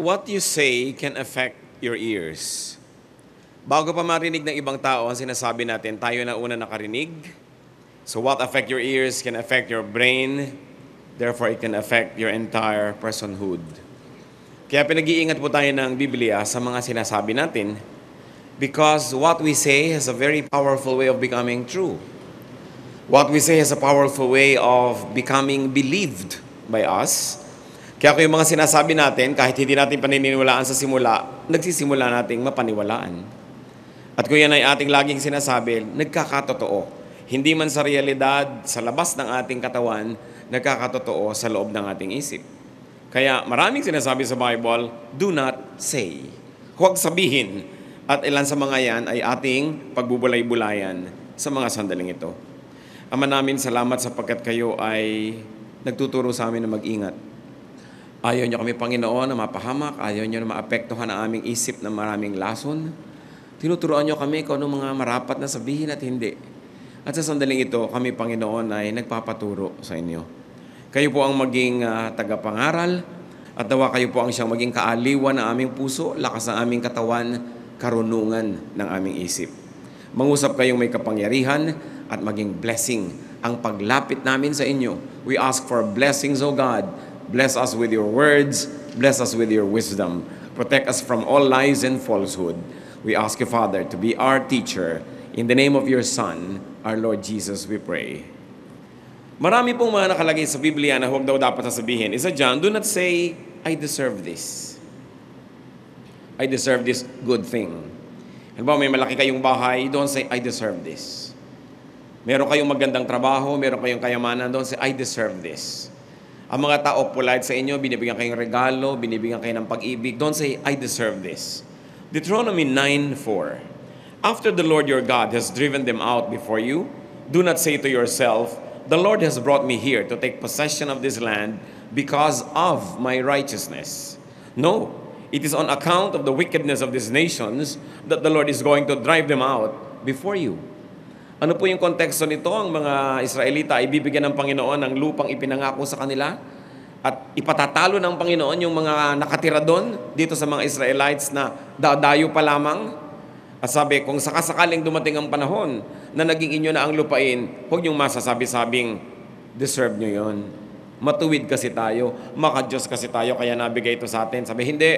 What you say can affect your ears. Bago pa marinig ng ibang tao ang sinasabi natin, tayo na una nakarinig. So what affect your ears can affect your brain. Therefore, it can affect your entire personhood. Kaya pinag-iingat po tayo ng Biblia sa mga sinasabi natin because what we say has a very powerful way of becoming true. What we say has a powerful way of becoming believed by us. Kaya kung yung mga sinasabi natin, kahit hindi natin paniniwalaan sa simula, nagsisimula nating mapaniwalaan. At kung yan ay ating laging sinasabi, nagkakatotoo. Hindi man sa realidad, sa labas ng ating katawan, nagkakatotoo sa loob ng ating isip. Kaya maraming sinasabi sa Bible, do not say. Huwag sabihin. At ilan sa mga yan ay ating pagbubulay-bulayan sa mga sandaling ito. Ama namin, salamat sapagkat kayo ay nagtuturo sa amin na mag-ingat. Ayaw niyo kami, Panginoon, na mapahamak. Ayaw niyo na maapektuhan ang aming isip na maraming lason. Tinuturoan niyo kami kung anong mga marapat na sabihin at hindi. At sa sandaling ito, kami, Panginoon, ay nagpapaturo sa inyo. Kayo po ang maging tagapangaral at nawa kayo po ang siyang maging kaaliwan ng aming puso, lakas ng aming katawan, karunungan ng aming isip. Mangusap kayong may kapangyarihan at maging blessing ang paglapit namin sa inyo. We ask for blessings, O God. Bless us with your words. Bless us with your wisdom. Protect us from all lies and falsehood. We ask you, Father, to be our teacher. In the name of your Son, our Lord Jesus, we pray. Marami pong mga nakalagay sa Biblia na huwag daw dapat sasabihin. Isa dyan, do not say, I deserve this. I deserve this good thing. Halimbawa, may malaki kayong bahay, don't say, I deserve this. Meron kayong magandang trabaho, meron kayong kayamanan, don't say, I deserve this. Ang mga tao polite sa inyo, binibigyan kayong regalo, binibigyan kayo ng pag-ibig, don't say, I deserve this. Deuteronomy 9:4. After the Lord your God has driven them out before you, do not say to yourself, the Lord has brought me here to take possession of this land because of my righteousness. No, it is on account of the wickedness of these nations that the Lord is going to drive them out before you. Ano po yung konteksto nito? Ang mga Israelita ay bibigyan ng Panginoon ng lupang ipinangako sa kanila at ipatatalo ng Panginoon yung mga nakatira doon dito sa mga Israelites na dadayo pa lamang. At sabi, kung sakasakaling dumating ang panahon na naging inyo na ang lupain, huwag niyong masasabi-sabing, deserve niyo yon. Matuwid kasi tayo, maka-Diyos kasi tayo, kaya nabigay ito sa atin. Sabi, hindi.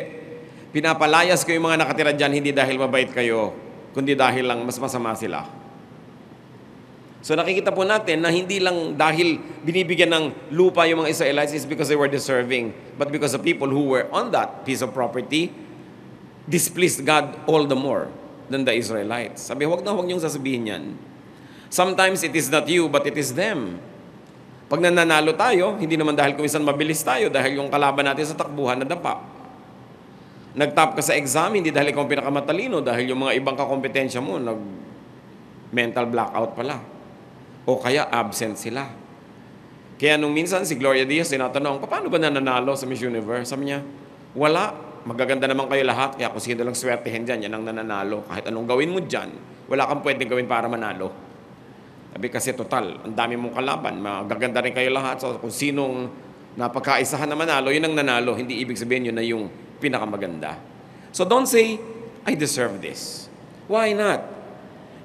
Pinapalayas ko yung mga nakatira dyan, hindi dahil mabait kayo, kundi dahil lang mas masama sila. So nakikita po natin na hindi lang dahil binibigyan ng lupa yung mga Israelites is because they were deserving, but because the people who were on that piece of property displeased God all the more than the Israelites. Sabi, huwag niyong sasabihin yan. Sometimes it is not you, but it is them. Pag nananalo tayo, hindi naman dahil kung minsan mabilis tayo, dahil yung kalaban natin sa takbuhan nadapa. Nag-top ka sa exam, hindi dahil ikaw pinakamatalino, dahil yung mga ibang kakompetensya mo, mental blackout pala. O kaya absent sila. Kaya nung minsan si Gloria Diaz tinatanong, paano ba nananalo sa Miss Universe? Sabi niya, wala. Magaganda naman kayo lahat, kaya kung sino lang swertehin dyan, yan ang nananalo. Kahit anong gawin mo dyan, wala kang pwedeng gawin para manalo. Sabi kasi total, ang dami mong kalaban, magaganda rin kayo lahat. So kung sinong napagkaisahan na manalo, yun ang nanalo. Hindi ibig sabihin yun na yung pinakamaganda. So don't say, I deserve this. Why not?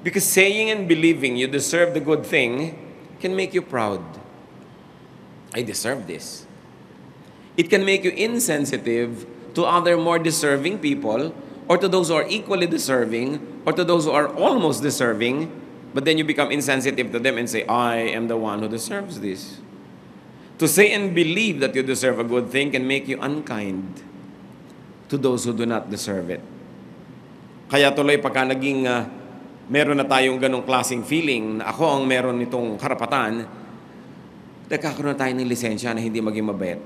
Because saying and believing you deserve the good thing can make you proud. I deserve this. It can make you insensitive to other more deserving people, or to those who are equally deserving, or to those who are almost deserving, but then you become insensitive to them and say, I am the one who deserves this. To say and believe that you deserve a good thing can make you unkind to those who do not deserve it. Kaya tuloy pagka naging meron na tayong ganong klaseng feeling na ako ang meron nitong karapatan, nagkakaroon na tayo ng lisensya na hindi maging mabait,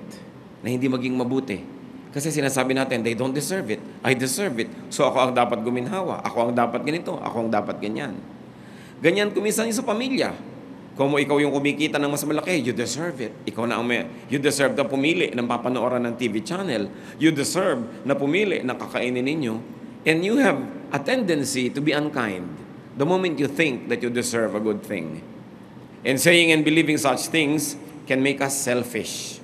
na hindi maging mabuti. Kasi sinasabi natin, they don't deserve it. I deserve it. So ako ang dapat guminhawa. Ako ang dapat ganito. Ako ang dapat ganyan. Ganyan kuminsan sa pamilya. Kung ikaw yung kumikita ng mas malaki, you deserve it. Ikaw na ang you deserve na pumili ng papanooran ng TV channel. You deserve na pumili ng kakainin ninyo. And you have a tendency to be unkind the moment you think that you deserve a good thing. And saying and believing such things can make us selfish.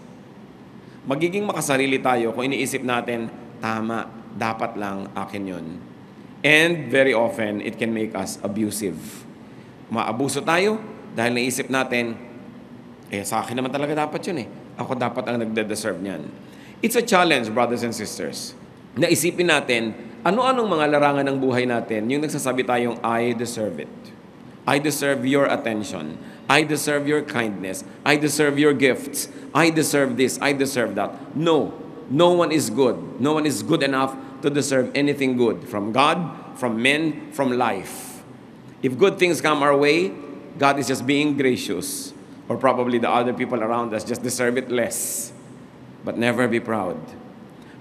Magiging makasarili tayo kung iniisip natin, tama, dapat lang akin yun. And very often, it can make us abusive. Maabuso tayo dahil naisip natin, sa akin naman talaga dapat yun eh. Ako dapat ang nagde-deserve niyan. It's a challenge, brothers and sisters. Naisipin natin, ano-anong mga larangan ng buhay natin, yung nagsasabi tayong, I deserve it. I deserve your attention. I deserve your kindness. I deserve your gifts. I deserve this. I deserve that. No. No one is good. No one is good enough to deserve anything good from God, from men, from life. If good things come our way, God is just being gracious. Or probably the other people around us just deserve it less. But never be proud.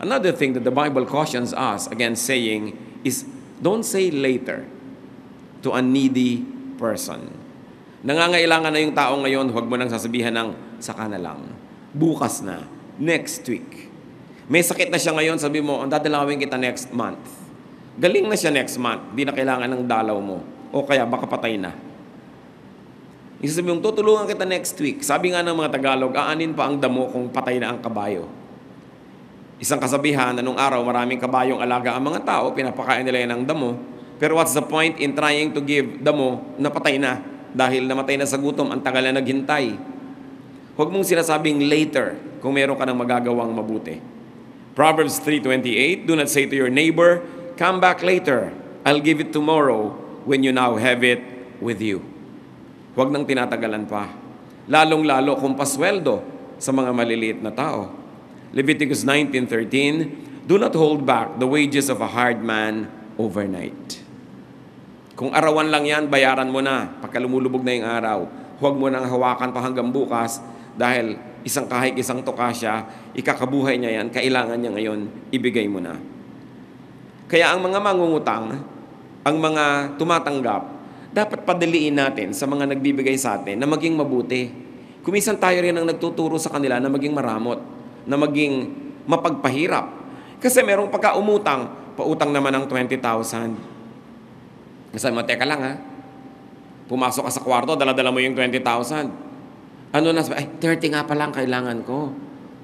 Another thing that the Bible cautions us against saying is, don't say later to a needy person. Nangangailangan na yung tao ngayon, huwag mo nang sasabihan ng, saka na lang. Bukas na. Next week. May sakit na siya ngayon, sabi mo, dadalawin kita next month. Galing na siya next month. Di na kailangan ng dalaw mo. O kaya, baka patay na. Isasabi mong, tutulungan kita next week. Sabi nga ng mga Tagalog, aanin pa ang damo kung patay na ang kabayo. Isang kasabihan na nung araw, maraming kabayong alaga ang mga tao, pinapakain nila yan ng damo. Pero what's the point in trying to give damo na patay na? Dahil namatay na sa gutom, ang tagal na naghintay. Huwag mong sinasabing later kung meron ka ng magagawang mabuti. Proverbs 3:28, do not say to your neighbor, come back later. I'll give it tomorrow when you now have it with you. Huwag nang tinatagalan pa. Lalong-lalo kung pasweldo sa mga maliliit na tao. Leviticus 19:13, do not hold back the wages of a hired man overnight. Kung arawan lang yan, bayaran mo na pagka lumulubog na yung araw. Huwag mo nang hawakan pa hanggang bukas dahil isang kahig, isang tuka siya, ikakabuhay niya yan, kailangan niya ngayon, ibigay mo na. Kaya ang mga mangungutang, ang mga tumatanggap, dapat padaliin natin sa mga nagbibigay sa atin na maging mabuti. Kumisan tayo rin ang nagtuturo sa kanila na maging maramot, na maging mapagpahirap. Kasi merong pagka-umutang, pautang naman ng 20,000. Kasi mo, teka lang ha. Pumasok ka sa kwarto, dala-dala mo yung 20,000. Ano na, 30 nga pa lang kailangan ko.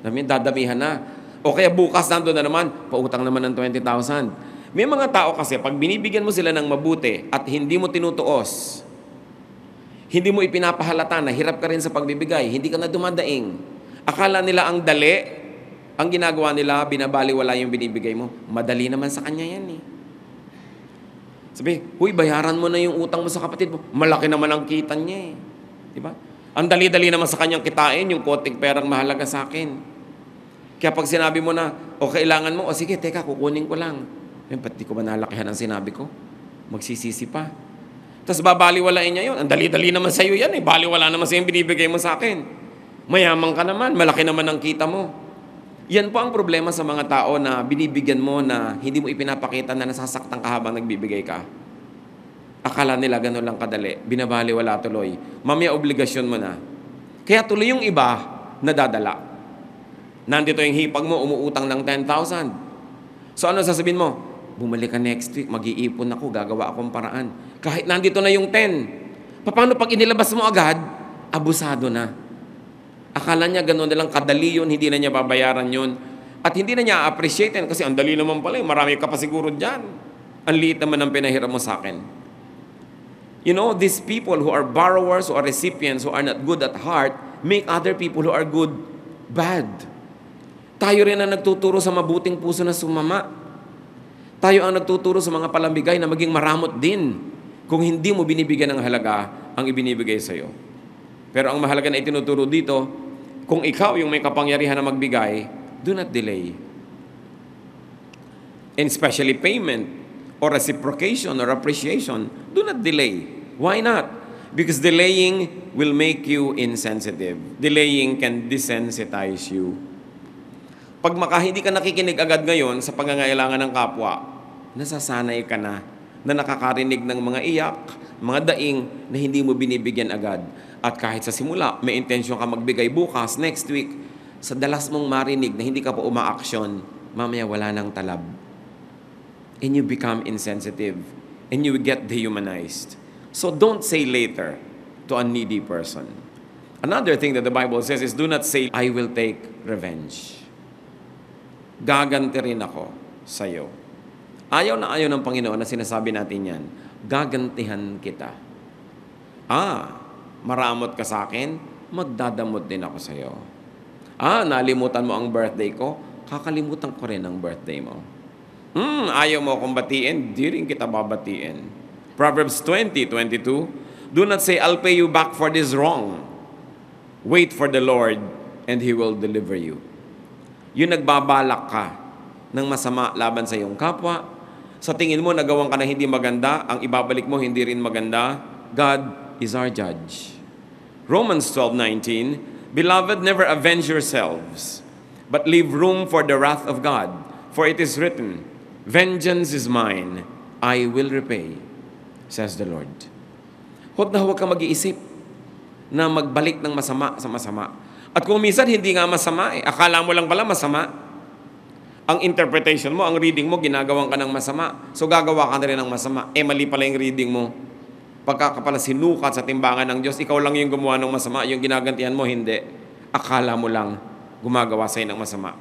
Dadamihan na. O kaya bukas nandun na naman, pautang naman ng 20,000. May mga tao kasi, pag binibigyan mo sila ng mabuti at hindi mo tinutuos, hindi mo ipinapahalata na hirap ka rin sa pagbibigay, hindi ka na dumadaing. Akala nila ang dali, ang ginagawa nila, binabaliwala yung binibigay mo. Madali naman sa kanya yan eh. Sabi, huy, bayaran mo na yung utang mo sa kapatid mo. Malaki naman ang kita niya eh. Diba? Ang dali-dali naman sa kanyang kitain, yung konting perang mahalaga sa akin. Kaya pag sinabi mo na, o kailangan mo, o sige, teka, kukunin ko lang. Ba't di ko ba nalakihan ang sinabi ko? Magsisisi pa. Tapos babaliwalain niya yun. Ang dali-dali naman sa'yo yan eh. Baliwala naman sa'yo yung binibigay mo sa akin. Mayaman ka naman, malaki naman ang kita mo. Yan po ang problema sa mga tao na binibigyan mo na hindi mo ipinapakita na nasasaktan ka habang nagbibigay ka. Akala nila gano'n lang kadali. Binabaliwala tuloy. Mamaya obligasyon mo na. Kaya tuloy yung iba nadadala. Nandito yung hipag mo, umuutang ng 10,000. So ano sasabihin mo? Bumalik ka next week, mag-iipon ako, gagawa akong paraan. Kahit nandito na yung 10. Paano pag inilabas mo agad? Abusado na. Akala niya gano'n na lang kadali yun, hindi na niya babayaran yun. At hindi na niya appreciate yan kasi ang dali naman pala, marami ka pa siguro dyan. Ang liit naman ang pinahiram mo sa akin. You know, these people who are borrowers, who are recipients, who are not good at heart, make other people who are good, bad. Tayo rin ang nagtuturo sa mabuting puso na sumama. Tayo ang nagtuturo sa mga palambigay na maging maramot din kung hindi mo binibigyan ng halaga ang ibinibigay sa iyo. Pero ang mahalaga na itinuturo dito, kung ikaw yung may kapangyarihan na magbigay, do not delay. And especially payment or reciprocation or appreciation, do not delay. Why not? Because delaying will make you insensitive. Delaying can desensitize you. Pag hindi ka nakikinig agad ngayon sa pangangailangan ng kapwa, nasasanay ka na nakakarinig ng mga iyak, mga daing na hindi mo binibigyan agad. At kahit sa simula, may intensyon ka magbigay bukas, next week, sa dalas mong marinig na hindi ka pa umaaksyon, mamaya wala nang talab. And you become insensitive. And you get dehumanized. So don't say later to a needy person. Another thing that the Bible says is, do not say, I will take revenge. Gaganti rin ako. sa'yo. Ayaw na ayaw ng Panginoon na sinasabi natin yan, gagantihan kita. Maramot ka sa akin, magdadamot din ako sa'yo. Nalimutan mo ang birthday ko, kakalimutan ko rin ang birthday mo. Ayaw mo akong batiin, di rin kita babatiin. Proverbs 20:22, do not say, I'll pay you back for this wrong. Wait for the Lord, and He will deliver you. Yung nagbabalak ka ng masama laban sa iyong kapwa, sa tingin mo nagawan ka na hindi maganda, ang ibabalik mo hindi rin maganda, God is our judge. Romans 12:19, beloved, never avenge yourselves, but leave room for the wrath of God. For it is written, vengeance is mine, I will repay, says the Lord. Huwag kang mag-iisip na magbalik ng masama sa masama. At kung minsan hindi nga masama, akala mo lang pala masama. Ang interpretation mo, ang reading mo, ginagawan ka ng masama. So gagawa ka na rin ng masama. Mali pala yung reading mo. Pagka ka pala sinukat sa timbangan ng Diyos, ikaw lang yung gumawa ng masama, yung ginagantihan mo, hindi. Akala mo lang gumagawa sa'yo ng masama.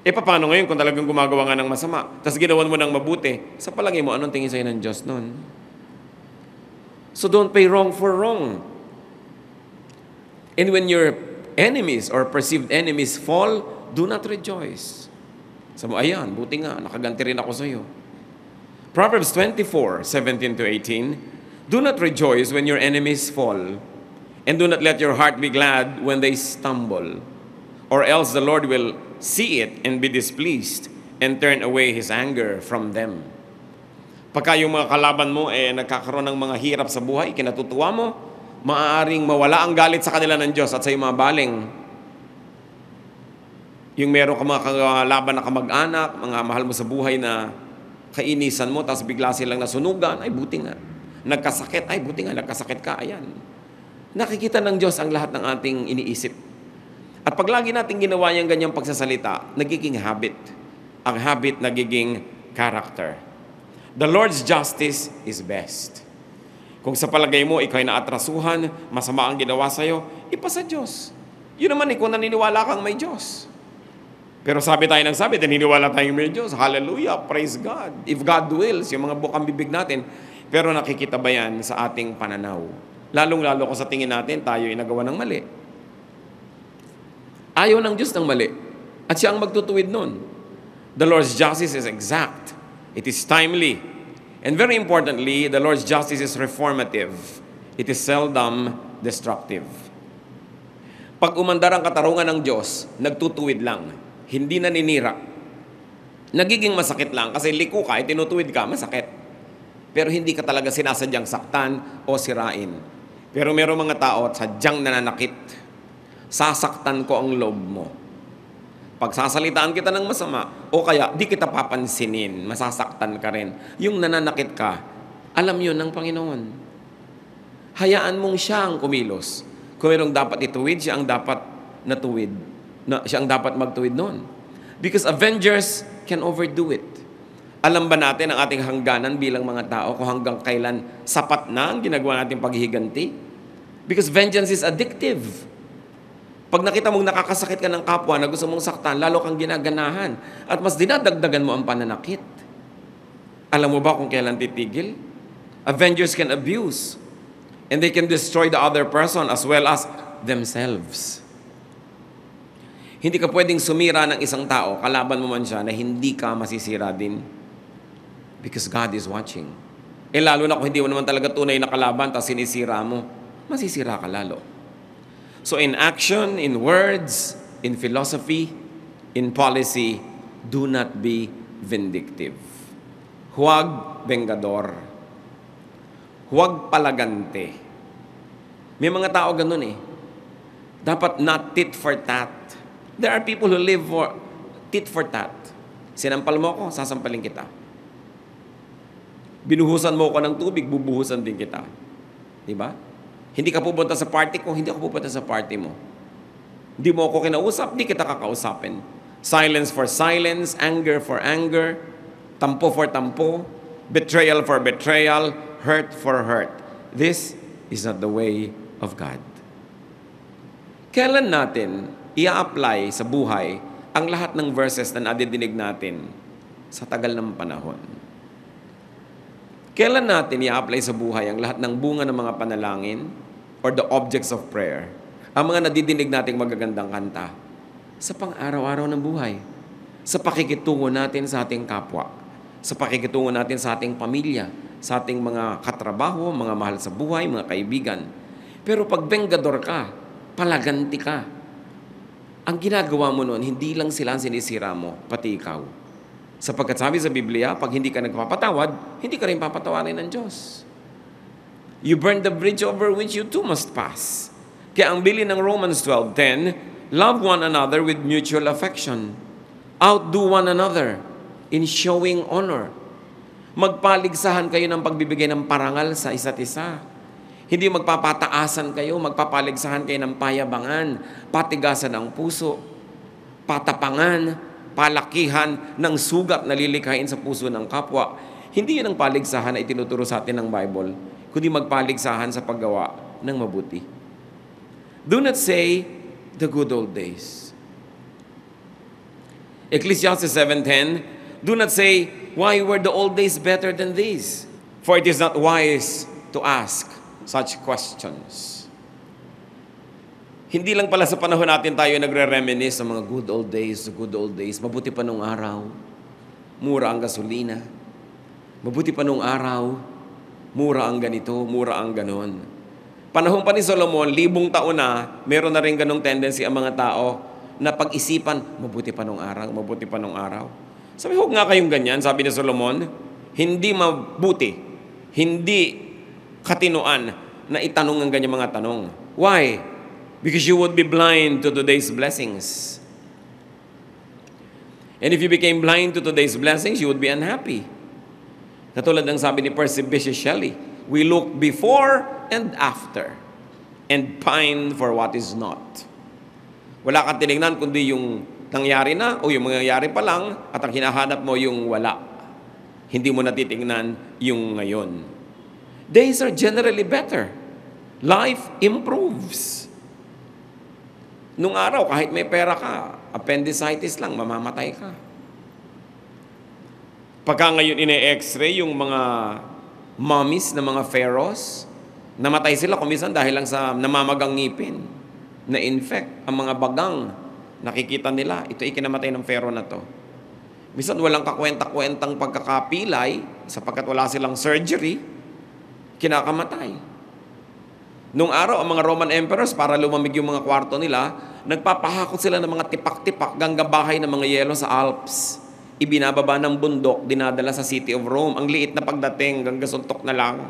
Paano ngayon kung talagang gumagawa nga ng masama, tapos ginawan mo ng mabuti, sa palagay mo, anong tingin sa'yo ng Diyos nun? So don't pay wrong for wrong. And when your enemies or perceived enemies fall, do not rejoice. Sabi mo, ayan, buti nga, nakaganti rin ako sa'yo. Proverbs 24:17-18, do not rejoice when your enemies fall, and do not let your heart be glad when they stumble, or else the Lord will see it and be displeased and turn away His anger from them. Pagka yung mga kalaban mo nagkakaroon ng mga hirap sa buhay, kinatutuwa mo, maaaring mawala ang galit sa kanila ng Diyos at sa iyong mga baling. Yung meron ka mga kalaban na kamag-anak, mga mahal mo sa buhay na kainisan mo, tapos bigla silang nasunugan, ay buti nga. Nagkasakit, ay buti nga, nagkasakit ka, ayan. Nakikita ng Diyos ang lahat ng ating iniisip. At pag lagi natin ginawa yung ganyang pagsasalita, nagiging habit. Ang habit nagiging character. The Lord's justice is best. Kung sa palagay mo, ikaw ay naatrasuhan, masama ang ginawa sa'yo, ipasa Diyos. Yun naman kung naniniwala kang may Diyos. Pero sabi tayo ng sabi, naniniwala tayong may Diyos. Hallelujah, praise God. If God wills, yung mga bukang bibig natin, pero nakikita ba yan sa ating pananaw? Lalong-lalo kung sa tingin natin, tayo ay nagawa ng mali. Ayaw ng Diyos ng mali. At siya ang magtutuwid nun. The Lord's justice is exact. It is timely. And very importantly, the Lord's justice is reformative. It is seldom destructive. Pag umandar ang katarungan ng Diyos, nagtutuwid lang. Hindi naninira. Nagiging masakit lang kasi liko ka, tinutuwid ka, masakit. Pero hindi ka talaga sinasadyang saktan o sirain. Pero meron mga tao sadyang nananakit. Sasaktan ko ang loob mo. Pagsasalitaan kita ng masama, o kaya di kita papansinin, masasaktan ka rin. Yung nananakit ka, alam yun ng Panginoon. Hayaan mong siya ang kumilos. Kung mayroong dapat ituwid, siya ang dapat natuwid. Siya ang dapat magtuwid noon. Because avengers can overdo it. Alam ba natin ang ating hangganan bilang mga tao kung hanggang kailan sapat na ang ginagawa nating paghihiganti? Because vengeance is addictive. Pag nakita mong nakakasakit ka ng kapwa na gusto mong saktan, lalo kang ginaganahan at mas dinadagdagan mo ang pananakit. Alam mo ba kung kailan titigil? Avengers can abuse and they can destroy the other person as well as themselves. Hindi ka pwedeng sumira ng isang tao, kalaban mo man siya, na hindi ka masisira din. Because God is watching. Lalo na kung hindi mo naman talaga tunay na kalaban, tapos sinisira mo, masisira ka lalo. So in action, in words, in philosophy, in policy, do not be vindictive. Huwag vengador. Huwag palagante. May mga tao ganun Dapat not tit for tat. There are people who live for tit for tat. Sinampal mo ko, sasampalin kita. Binuhusan mo ko ng tubig, bubuhusan din kita. Diba? Hindi ka pupunta sa party ko, hindi ako pupunta sa party mo. Hindi mo ako kinausap, hindi kita kakausapin. Silence for silence, anger for anger, tampo for tampo, betrayal for betrayal, hurt for hurt. This is not the way of God. Kailan natin i-apply sa buhay ang lahat ng verses na nadidinig natin? sa tagal ng panahon. Kailan natin i-apply sa buhay ang lahat ng bunga ng mga panalangin or the objects of prayer? Ang mga nadidinig nating magagandang kanta sa pang-araw-araw ng buhay, sa pakikitungo natin sa ating kapwa, sa pakikitungo natin sa ating pamilya, sa ating mga katrabaho, mga mahal sa buhay, mga kaibigan. Pero pag benggador ka, palaganti ka, ang ginagawa mo noon, hindi lang sila ang sinisira mo, pati ikaw. Sapagkat sabi sa Biblia, pag hindi ka nagpapatawad, hindi ka rin papatawarin ng Diyos. You burn the bridge over which you too must pass. Kaya ang bilin ng Romans 12:10, love one another with mutual affection. Outdo one another in showing honor. Magpaligsahan kayo ng pagbibigay ng parangal sa isa't isa. Hindi magpapataasan kayo, magpapaligsahan kayo ng payabangan, patigasan ng puso, patapangan, palakihan ng sugat na lilikhain sa puso ng kapwa. Hindi yun ang paligsahan na itinuturo sa atin ng Bible, kundi magpaligsahan sa paggawa ng mabuti. Do not say the good old days. Ecclesiastes 7:10, do not say, why were the old days better than these? For it is not wise to ask such questions. Hindi lang pala sa panahon natin tayo nagre-reminisce sa mga good old days, the good old days. Mabuti pa nung araw, mura ang gasolina. Mabuti pa nung araw, mura ang ganito, mura ang ganon. Panahon pa ni Solomon, 1,000 taon na, meron na rin ganong tendency ang mga tao na pag-isipan, mabuti pa nung araw, mabuti pa nung araw. Sabi, huwag nga kayong ganyan, sabi ni Solomon, hindi mabuti, hindi katinuan na itanong ang ganyang mga tanong. Why? Because you would be blind to today's blessings. And if you became blind to today's blessings, you would be unhappy. Katulad ng sabi ni Percy Bysshe Shelley, we look before and after and pine for what is not. Wala kang tinignan kundi yung nangyari na o yung mangyayari pa lang at ang hinahanap mo yung wala. Hindi mo natitignan yung ngayon. Days are generally better. Life improves. Nung araw, kahit may pera ka, appendicitis lang, mamamatay ka. Pagka ngayon ine-x-ray yung mga mummies na mga pharaohs, namatay sila kumisan dahil lang sa namamagang ngipin, na-infect. Ang mga bagang, nakikita nila, ito ikinamatay ng pharaoh na to. Minsan walang kakwenta-kwentang pagkakapilay, sapagkat wala silang surgery, kinakamatay. Nung araw, ang mga Roman emperors, para lumamig yung mga kwarto nila, nagpapahakot sila ng mga tipak-tipak ganggang bahay ng mga yelo sa Alps. Ibinababa ng bundok, dinadala sa city of Rome. Ang liit na pagdating, ganggang suntok na lang.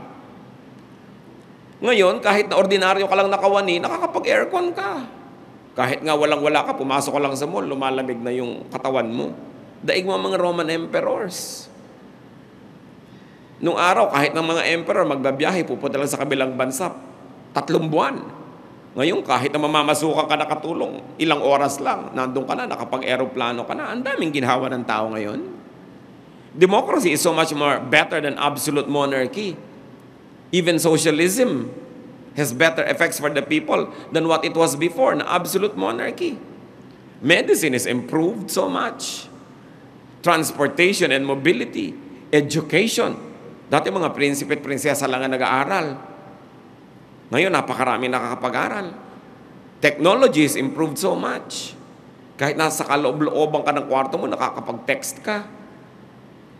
Ngayon, kahit na ordinaryo ka lang nakawani, nakakapag-aircon ka. Kahit nga walang-wala ka, pumasok ka lang sa mall, lumalamig na yung katawan mo. Daig mo mga Roman emperors. Nung araw, kahit ng mga emperor magbabiyahe, pupunta lang sa kabilang bansa, 3 buwan. Ngayon, kahit na mamamasukan ka nakatulong, ilang oras lang, nandun ka na, nakapag-aeroplano ka na. Ang daming ginhawa ng tao ngayon. Democracy is so much more better than absolute monarchy. Even socialism has better effects for the people than what it was before na absolute monarchy. Medicine is improved so much. Transportation and mobility, education. Dati mga prinsipe at prinsesa lang ang nag-aaral. Ngayon, napakarami nakakapag-aral. Technology is improved so much. Kahit nasa kaloob-looban ka ng kwarto mo, nakakapag-text ka.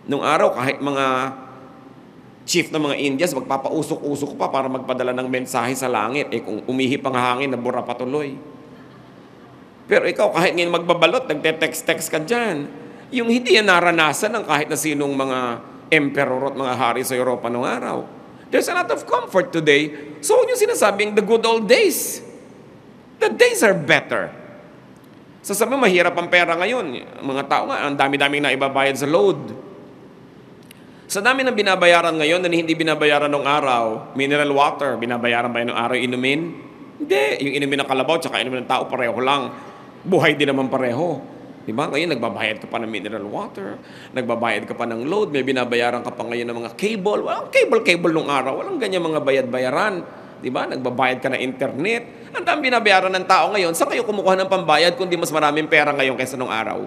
Nung araw, kahit mga chief ng mga Indias, magpapausok-usok pa para magpadala ng mensahe sa langit. Kung umihip ang hangin, nabura patuloy. Pero ikaw, kahit ngayon magbabalot, nagte-text-text ka dyan. Yung hindi yan naranasan ng kahit na sinong mga emperor at mga hari sa Europa noong araw. There's a lot of comfort today. So, yung sinasabing the good old days. The days are better. Sasabi mo, mahirap ang pera ngayon. Mga tao nga, ang dami-daming na ibabayad sa load. Sa dami ng binabayaran ngayon na hindi binabayaran noong araw, mineral water, binabayaran ba yun noong araw inumin? Hindi. Yung inumin ng kalabaw tsaka inumin ng tao, pareho lang. Buhay din naman pareho. Diba? Ngayon, nagbabayad ka pa ng mineral water, nagbabayad ka pa ng load, may binabayaran ka pa ngayon ng mga cable. Walang cable nung araw. Walang ganyan mga bayad-bayaran. Diba? Nagbabayad ka ng internet. Ang dami binabayaran ng tao ngayon. Saan kayo kumukuha ng pambayad kundi mas maraming pera ngayon kaysa nung araw?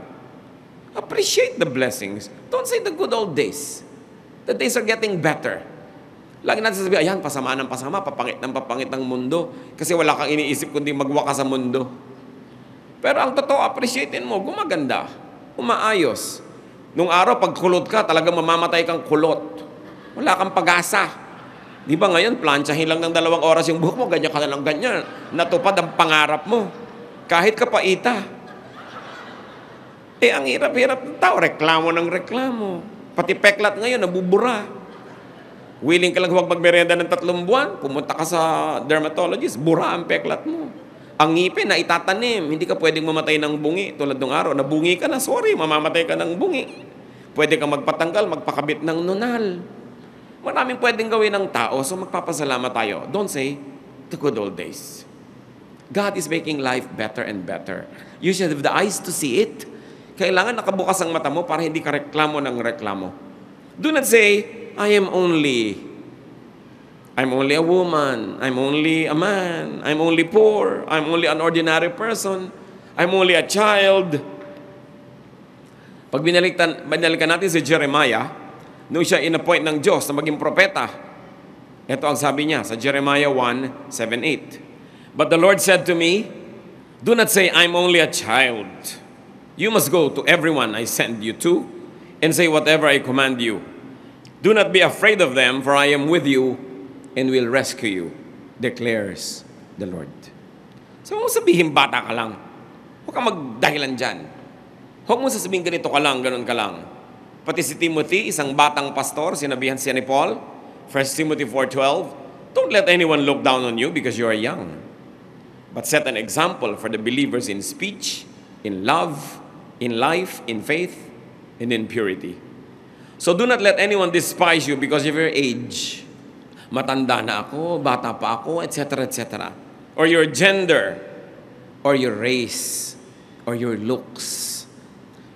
Appreciate the blessings. Don't say the good old days. The days are getting better. Lagi natin sasabihin, ayan, pasama ng pasama, papangit ng mundo. Kasi wala kang iniisip kundi magwaka sa mundo. Pero ang totoo, appreciatein mo, gumaganda, umaayos. Nung araw, pag kulot ka, talagang mamamatay kang kulot. Wala kang pag-asa. Di ba ngayon, planchahin lang ng 2 oras yung buhok mo, ganyan ka na lang ganyan. Natupad ang pangarap mo. Kahit kapaita. Ang hirap-hirap ng tao, reklamo ng reklamo. Pati peklat ngayon, nabubura. Willing ka lang huwag magmerenda ng 3 buwan, pumunta ka sa dermatologist, bura ang peklat mo. Ang ngipin na itatanim, hindi ka pwedeng mamatay ng bungi. Tulad ng araw, nabungi ka na, sorry, mamamatay ka ng bungi. Pwede kang magpatanggal, magpakabit ng nunal. Maraming pwedeng gawin ng tao, so magpapasalamat tayo. Don't say, the good old days. God is making life better and better. You should have the eyes to see it. Kailangan nakabukas ang mata mo para hindi ka reklamo ng reklamo. Do not say, I'm only a woman. I'm only a man. I'm only poor. I'm only an ordinary person. I'm only a child. Pag binalikan natin si Jeremiah, nung siya in-appoint ng Diyos na maging propeta, ito ang sabi niya sa Jeremiah 1:7-8. But the Lord said to me, do not say, I'm only a child. You must go to everyone I send you to and say whatever I command you. Do not be afraid of them, for I am with you and will rescue you, declares the Lord. So, huwag mo sabihin bata ka lang. Huwag kang magdahilan dyan. Huwag mo sasabihin ganito ka lang, ganun ka lang. Pati si Timothy, isang batang pastor, sinabihan siya ni Paul, 1 Timothy 4:12, don't let anyone look down on you because you are young, but set an example for the believers in speech, in love, in life, in faith, and in purity. So do not let anyone despise you because of your age. Matanda na ako, bata pa ako, etc., etc. Or your gender, or your race, or your looks.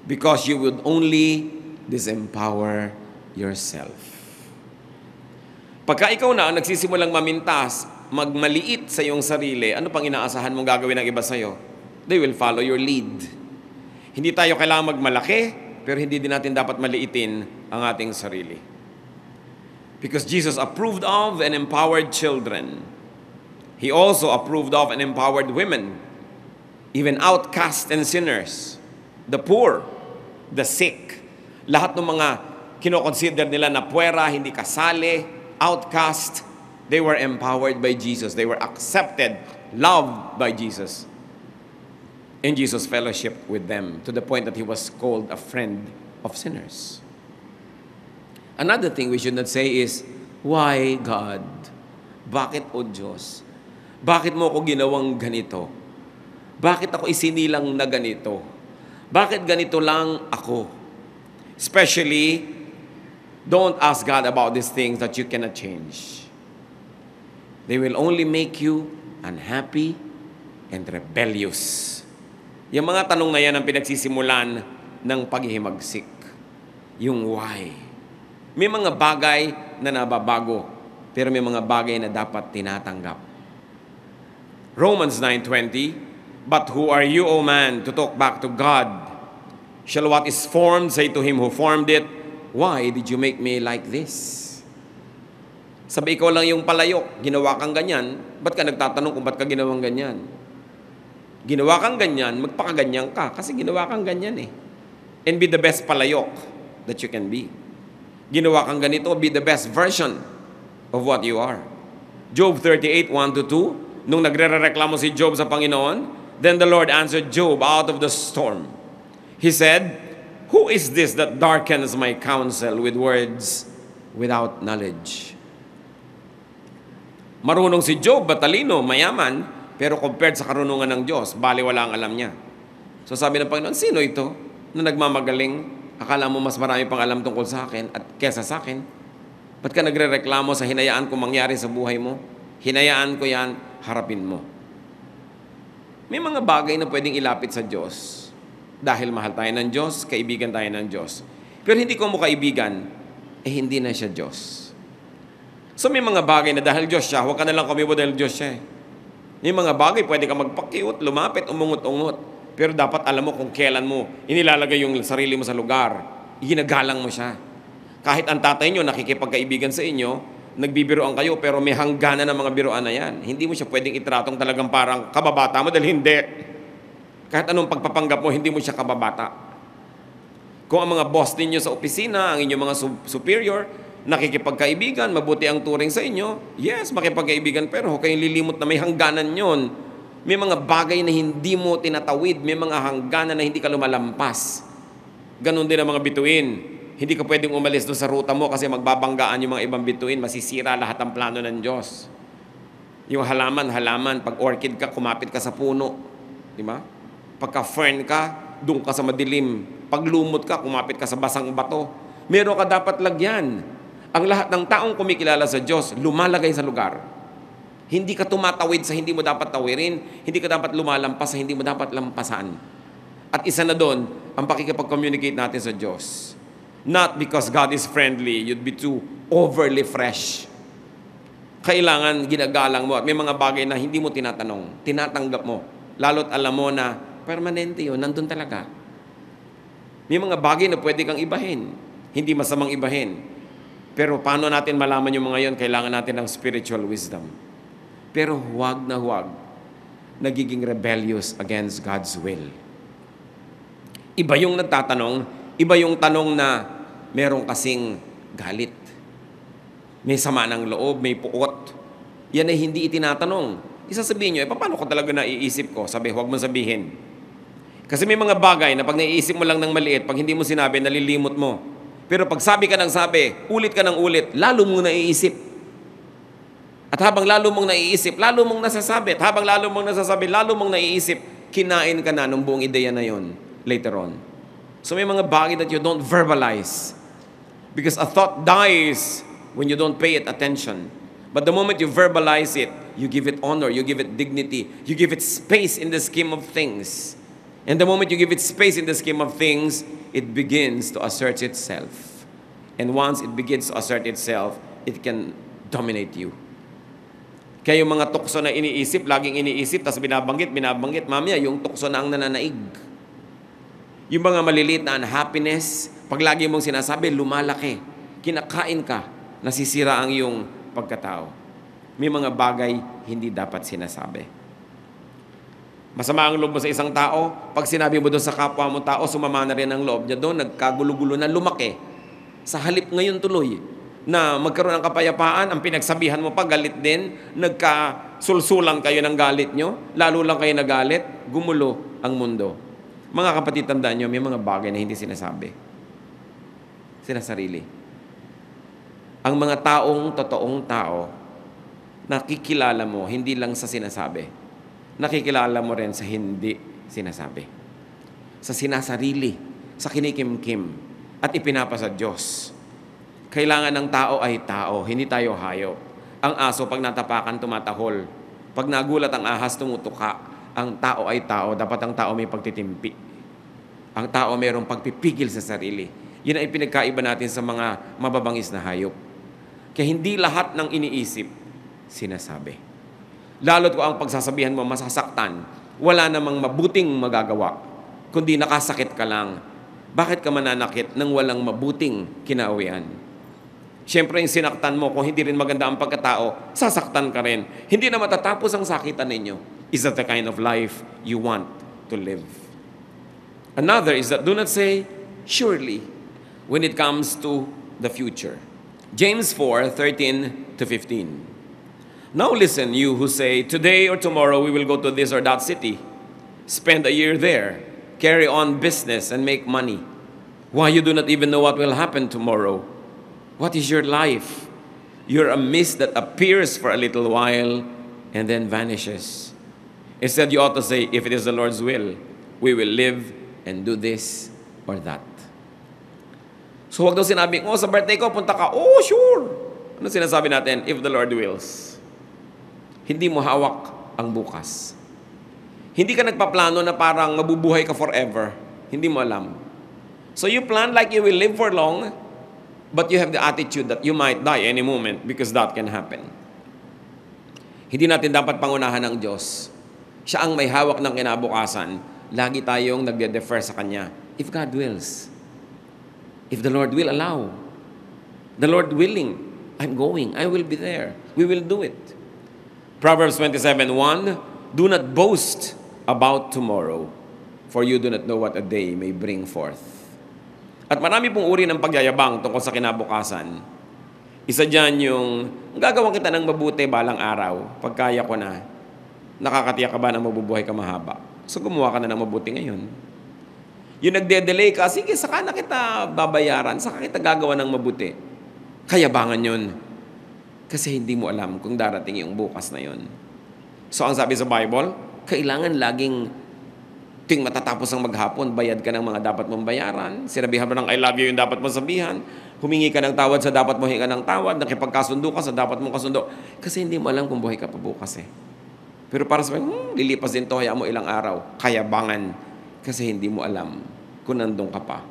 Because you would only disempower yourself. Pagka ikaw na ang nagsisimulang mamintas, magmaliit sa iyong sarili, ano pang inaasahan mong gagawin ng iba sa'yo? They will follow your lead. Hindi tayo kailangan magmalaki, pero hindi din natin dapat maliitin ang ating sarili. Because Jesus approved of and empowered children. He also approved of and empowered women, even outcasts and sinners, the poor, the sick. Lahat ng mga kinoconsider nila na puwera, hindi kasali, outcast, they were empowered by Jesus. They were accepted, loved by Jesus. And Jesus fellowship with them to the point that he was called a friend of sinners. Another thing we should not say is, why God? Bakit o Diyos? Bakit mo ako ginawang ganito? Bakit ako isinilang na ganito? Bakit ganito lang ako? Especially, don't ask God about these things that you cannot change. They will only make you unhappy and rebellious. Yung mga tanong na yan ang pinagsisimulan ng paghihimagsik. Yung why. May mga bagay na nababago, pero may mga bagay na dapat tinatanggap. Romans 9:20, but who are you, O man, to talk back to God? Shall what is formed say to him who formed it, why did you make me like this? Sabi, ikaw lang yung palayok, ginawa kang ganyan, ba't ka nagtatanong kung ba't ka ginawang ganyan? Ginawa kang ganyan, magpakaganyan ka, kasi ginawa kang ganyan eh. And be the best palayok that you can be. Ginawa kang ganito, be the best version of what you are. Job 38:1-2, nung nagre-reklamo si Job sa Panginoon, then the Lord answered Job out of the storm. He said, who is this that darkens my counsel with words without knowledge? Marunong si Job, batalino, mayaman, pero compared sa karunungan ng Diyos, baliwala ang alam niya. So sabi ng Panginoon, sino ito na nagmamagaling? Akala mo mas marami pang alam tungkol sa akin at kesa sa akin? Ba't ka nagre-reklamo sa hinayaan ko mangyari sa buhay mo? Hinayaan ko yan, harapin mo. May mga bagay na pwedeng ilapit sa Diyos. Dahil mahal tayo ng Diyos, kaibigan tayo ng Diyos. Pero hindi ko mo kaibigan, hindi na siya Diyos. So may mga bagay na dahil Diyos siya, huwag ka na lang kumibo dahil Diyos siya eh. May mga bagay, pwede ka magpakiut, lumapit, umungot-ungot. Pero dapat alam mo kung kailan mo inilalagay yung sarili mo sa lugar. Ginagalang mo siya. Kahit ang tatay nyo nakikipagkaibigan sa inyo, nagbibiroan kayo, pero may hangganan ng mga biroan na yan. Hindi mo siya pwedeng itratong talagang parang kababata mo dahil hindi. Kahit anong pagpapanggap mo, hindi mo siya kababata. Kung ang mga boss ninyo sa opisina, ang inyong mga superior, nakikipagkaibigan, mabuti ang turing sa inyo, yes, makipagkaibigan, pero huwag kayong lilimot na may hangganan yon. May mga bagay na hindi mo tinatawid, may mga hangganan na hindi ka lumalampas. Ganon din ang mga bituin. Hindi ka pwedeng umalis doon sa ruta mo kasi magbabanggaan yung mga ibang bituin, masisira lahat ang plano ng Diyos. Yung halaman, pag orchid ka, kumapit ka sa puno. Di ba? Pagka fern ka, doon ka sa madilim. Pag lumot ka, kumapit ka sa basang bato. Meron ka dapat lagyan. Ang lahat ng taong kumikilala sa Diyos, lumalagay sa lugar. Hindi ka tumatawid sa hindi mo dapat tawirin. Hindi ka dapat lumalampas sa hindi mo dapat lampasan. At isa na doon, ang pakikipag-communicate natin sa Diyos. Not because God is friendly, you'd be too overly fresh. Kailangan ginagalang mo at may mga bagay na hindi mo tinatanong, tinatanggap mo. Lalo't alam mo na permanente yun, nandun talaga. May mga bagay na pwede kang ibahin. Hindi masamang ibahin. Pero paano natin malaman yung mga yon? Kailangan natin ng spiritual wisdom. Pero huwag na huwag nagiging rebellious against God's will. Iba yung nagtatanong, iba yung tanong na merong kasing galit. May sama ng loob, may puot. Yan ay hindi itinatanong. Isasabihin nyo, paano ko talaga naiisip ko? Sabi, huwag mo sabihin. Kasi may mga bagay na pag naiisip mo lang ng maliit, pag hindi mo sinabi, nalilimot mo. Pero pag sabi ka ng sabi, ulit ka ng ulit, lalo mong naiisip. At habang lalo mong naiisip, lalo mong nasasabi. At habang lalo mong nasasabi, lalo mong naiisip, kinain ka na ng buong ideya na yon later on. So may mga bagay that you don't verbalize. Because a thought dies when you don't pay it attention. But the moment you verbalize it, you give it honor, you give it dignity, you give it space in the scheme of things. And the moment you give it space in the scheme of things, it begins to assert itself. And once it begins to assert itself, it can dominate you. Kaya yung mga tukso na iniisip, laging iniisip, tapos binabanggit, mamaya yung tukso na ang nananaig. Yung mga maliliit na unhappiness, pag lagi mong sinasabi, lumalaki. Kinakain ka, nasisira ang iyong pagkatao. May mga bagay hindi dapat sinasabi. Masama ang loob mo sa isang tao, pag sinabi mo doon sa kapwa mo tao, sumama na rin ang loob niya doon, nagkagulo-gulo na lumaki. Sa halip ngayon tuloy, na magkaroon ng kapayapaan, ang pinagsabihan mo pa, galit din, nagkasulsulan kayo ng galit nyo, lalo lang kayo nagalit, gumulo ang mundo. Mga kapatid, tandaan nyo, may mga bagay na hindi sinasabi. Sinasarili. Ang mga totoong tao, nakikilala mo, hindi lang sa sinasabi. Nakikilala mo rin sa hindi sinasabi. Sa sinasarili, sa kinikimkim, at ipinapasa Diyos. Kailangan ng tao ay tao, hindi tayo hayop. Ang aso, pag natapakan, tumatahol. Pag nagulat ang ahas, tumutuka. Ang tao ay tao. Dapat ang tao may pagtitimpi. Ang tao mayroong pagpipigil sa sarili. Yun ay pinagkaiba natin sa mga mababangis na hayop. Kaya hindi lahat ng iniisip, sinasabi. Lalo't kung ang pagsasabihan mo masasaktan, wala namang mabuting magagawa, kundi nakasakit ka lang. Bakit ka mananakit nang walang mabuting kinauwian? Siyempre, yung sinaktan mo, kung hindi rin maganda ang pagkatao, sasaktan ka rin. Hindi na matatapos ang sakitan ninyo. Is that the kind of life you want to live? Another is that do not say, surely, when it comes to the future. James 4:13-15. Now listen, you who say, today or tomorrow we will go to this or that city, spend a year there, carry on business and make money. Why, you do not even know what will happen tomorrow. What is your life? You're a mist that appears for a little while and then vanishes. Instead, you ought to say, if it is the Lord's will, we will live and do this or that. So huwag daw sinabing, sa birthday ko, punta ka. Oh, sure. Ano sinasabi natin? If the Lord wills. Hindi mo hawak ang bukas. Hindi ka nagpaplano na parang mabubuhay ka forever. Hindi mo alam. So you plan like you will live for long, but you have the attitude that you might die any moment because that can happen. Hindi natin dapat pangunahan ng Diyos. Siya ang may hawak ng kinabukasan. lagi tayong nagde-defer sa Kanya. If God wills. If the Lord will allow. The Lord willing. I'm going. I will be there. We will do it. Proverbs 27:1, do not boast about tomorrow, for you do not know what a day may bring forth. At marami pong uri ng pagyayabang tungkol sa kinabukasan. Isa dyan yung, gagawa kita ng mabuti balang araw, pagkaya ko na, nakakatiyak ka ba na mabubuhay ka mahaba? So gumawa ka na ng mabuti ngayon. Yung nagde-delay ka, sige, saka na kita babayaran, saka kita gagawa ng mabuti. Kayabangan yun. Kasi hindi mo alam kung darating yung bukas na yun. So ang sabi sa Bible, kailangan laging tuwing matatapos ang maghapon, bayad ka ng mga dapat mong bayaran. Sinabihan mo ng I love you yung dapat mong sabihan. Humingi ka ng tawad sa dapat mo hinga ng tawad. Nakipagkasundo ka sa dapat mong kasundo. Kasi hindi mo alam kung buhay ka pa bukas eh. Pero para sa lilipas din to, hayaan mo ilang araw. Kayabangan. Kasi hindi mo alam kung nandun ka pa.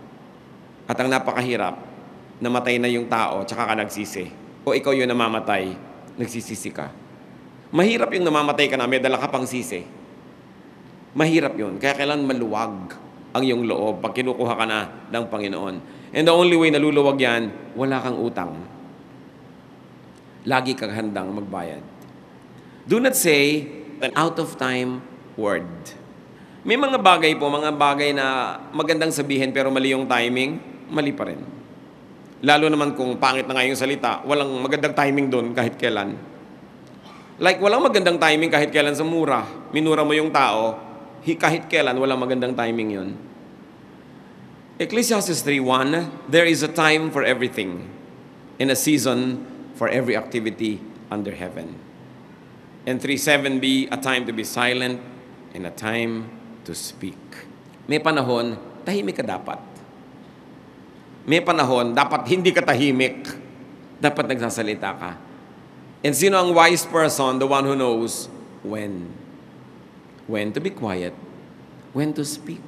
At ang napakahirap, namatay na yung tao, tsaka ka nagsisi. O ikaw yung namamatay, nagsisisi ka. Mahirap yung namamatay ka na, may dala ka pang sisi. Mahirap yun. Kaya kailangan maluwag ang iyong loob pag kinukuha ka na ng Panginoon. And the only way na luluwag yan, wala kang utang. Lagi kang handang magbayad. Do not say an out-of-time word. May mga bagay po, mga bagay na magandang sabihin pero mali yung timing, mali pa rin. Lalo naman kung pangit na nga yung salita, walang magandang timing doon kahit kailan. Like, walang magandang timing kahit kailan sa mura. Minura mo yung tao, kahit kailan, walang magandang timing yun. Ecclesiastes 3:1, there is a time for everything, and a season for every activity under heaven. And 3:7b, a time to be silent, and a time to speak. May panahon, tahimik ka dapat. May panahon, dapat hindi ka tahimik. Dapat nagsasalita ka. And sino ang wise person? The one who knows when. When to be quiet. When to speak.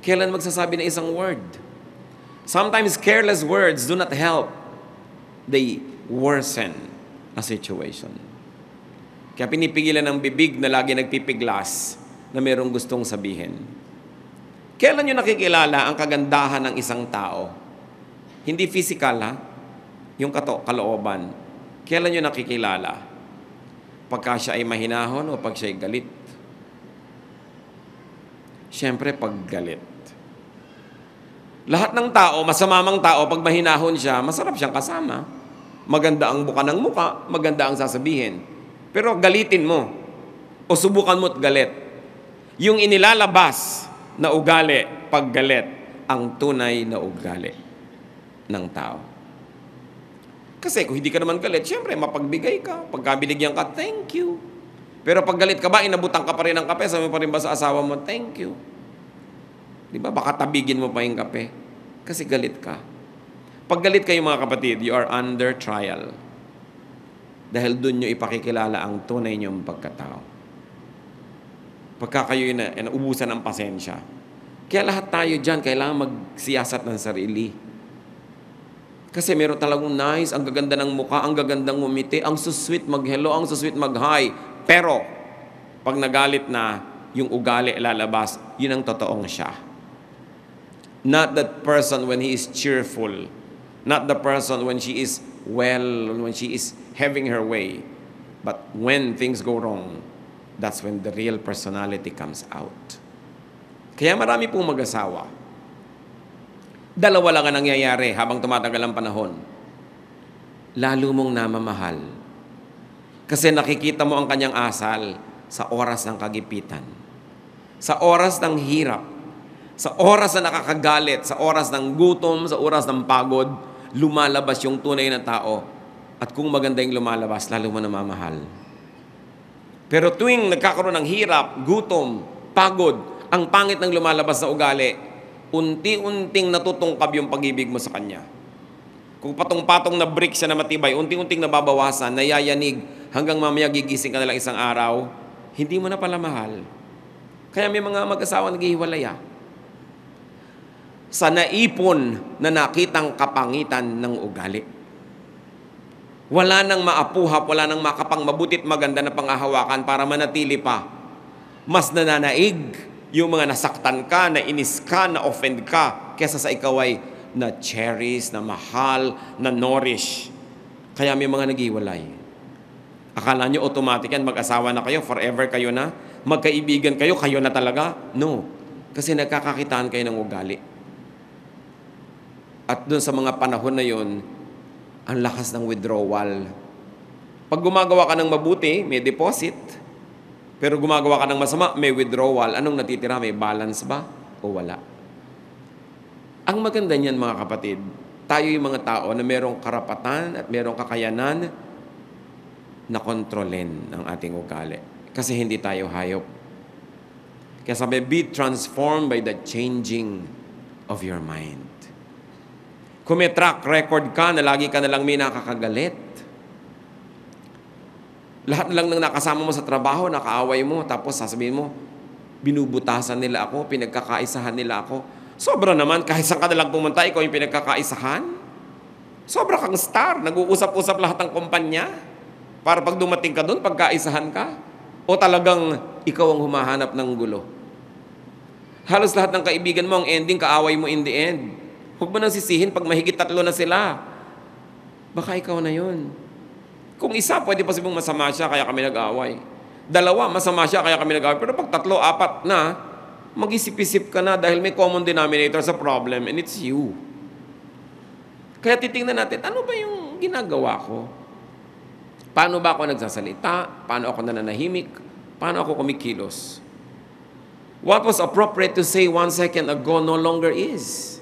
Kailan magsasabi ng isang word. Sometimes careless words do not help. They worsen a situation. Kaya pinipigilan ng bibig na lagi nagpipiglas na mayroong gustong sabihin. Kailan nyo nakikilala ang kagandahan ng isang tao? Hindi physical, ha? Yung kalooban. Kailan nyo nakikilala? Pagka siya ay mahinahon o pag siya ay galit? Siyempre, pag galit. Lahat ng tao, masamamang tao, pag mahinahon siya, masarap siyang kasama. Maganda ang buka ng muka, maganda ang sasabihin. Pero galitin mo o subukan mo't galit. Yung inilalabas na ugali pag galit, ang tunay na ugali ng tao. Kasi kung hindi ka naman galit, siyempre mapagbigay ka. Pagka binigyan ka, thank you. Pero pag galit ka ba, inabutan ka pa rin ng kape, sabi mo pa rin ba sa asawa mo, thank you. Di ba? Baka tabigin mo pa yung kape. Kasi galit ka. Pag galit kayo mga kapatid, you are under trial. Dahil doon nyo ipakikilala ang tunay nyong pagkatao. Pagka kayo ubusan ng pasensya. Kaya lahat tayo dyan, kailangan magsiyasat ng sarili. Kasi meron talagang nice, ang gaganda ng mukha, ang gagandang ngumiti, ang susweet mag-hello, ang susweet mag-hi. Pero, pag nagalit na, yung ugali lalabas, yun ang totoong siya. Not that person when he is cheerful. Not the person when she is well, when she is having her way. But when things go wrong, that's when the real personality comes out. Kaya marami pong mag-asawa. Dalawa lang ang nangyayari habang tumatagal ang panahon. Lalo mong namamahal. Kasi nakikita mo ang kanyang asal sa oras ng kagipitan. Sa oras ng hirap. Sa oras na nakakagalit. Sa oras ng gutom. Sa oras ng pagod. Lumalabas yung tunay na tao. At kung maganda yung lumalabas, lalo mo namamahal. Pero tuwing nagkakaroon ng hirap, gutom, pagod, ang pangit ng lumalabas na ugali, unti-unting natutungkab yung pag-ibig mo sa kanya. Kung patong-patong na brick siya na matibay, unti-unting nababawasan, nayayanig, hanggang mamaya gigising ka na lang isang araw, hindi mo na pala mahal. Kaya may mga mag-asawa naghihiwalay. Sa naipon na nakitang kapangitan ng ugali. Wala nang maapuhap, wala nang makapang mabutit maganda na panghahawakan para manatili pa. Mas nananaig yung mga nasaktan ka, na inis ka, na offend ka, kesa sa ikaw ay na-cherish, na mahal, na nourish. Kaya may mga naghiwalay. Akala nyo automatic yan, mag-asawa na kayo, forever kayo na, magkaibigan kayo, kayo na talaga? No. Kasi nagkakakitaan kayo ng ugali. At doon sa mga panahon na yun, ang lakas ng withdrawal. Pag gumagawa ka ng mabuti, may deposit. Pero gumagawa ka ng masama, may withdrawal. Anong natitira? May balance ba? O wala? Ang maganda niyan, mga kapatid, tayo yung mga tao na merong karapatan at merong kakayanan na kontrolin ang ating ugali. Kasi hindi tayo hayop. Kaya sabi, be transformed by the changing of your mind. Kung may track record ka na lagi ka na lang may nakakagalit, lahat lang ng nakasama mo sa trabaho, nakaaway mo, tapos sasabihin mo, binubutasan nila ako, pinagkakaisahan nila ako. Sobra naman, kahit saan ka na lang pumunta, ikaw yung pinagkakaisahan. Sobra kang star, nag-uusap-usap lahat ng kumpanya. Para pag dumating ka doon, pagkaisahan ka. O talagang ikaw ang humahanap ng gulo. Halos lahat ng kaibigan mo, ang ending, kaaway mo in the end. Huwag mo nang sisihin pag mahigit 3 na sila. Baka ikaw na yun. Kung isa, pwede pa sibong masama siya, kaya kami nag-away. 2, masama siya, kaya kami nag-away. Pero pag 3, 4 na, mag-isip-isip ka na dahil may common denominator sa problem and it's you. Kaya titingnan natin, ano ba yung ginagawa ko? Paano ba ako nagsasalita? Paano ako nananahimik? Paano ako kumikilos? What was appropriate to say 1 second ago no longer is.